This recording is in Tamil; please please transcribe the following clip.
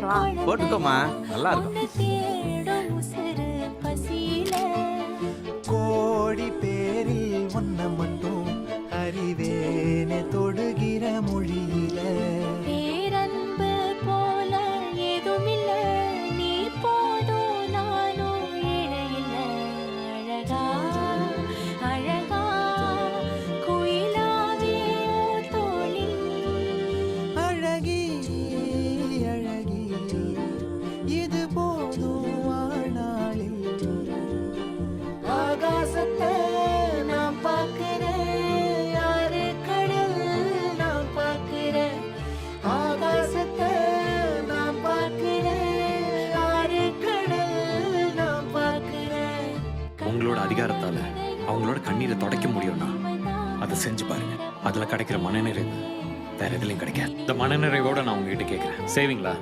போட்டுறா. போட்டுக்கோமா, நல்லா இருக்கும். கோடி பேரில் ஒன்ன மட்டும் அறிவேனே தொடுகிற மொழியில பேரன்பு போல ஏதுமில்ல நீ போதும் நானும் இழையில அழகா அழகா குயிலாவே தோழி அழகி அழகி இது போதும் வாழ்நாளில் ஆகாசத்தை நான் பார்க்கிறேன் யாரு கடல் நான் பார்க்கிறேன் ஆகாசத்தை நான் பார்க்கிறேன் யாரு கடல் நான் பார்க்கிறேன் உங்களோட அதிகாரத்தால அவங்களோட கண்ணீரை துடைக்க முடியும்னா அதை செஞ்சு பாருங்க. அதுல கிடைக்கிற மனநிறைவு வேற எதுலையும் கிடைக்காது. இந்த மனநிறைவோட நான் உங்ககிட்ட கேட்கிறேன், செய்வீங்களா?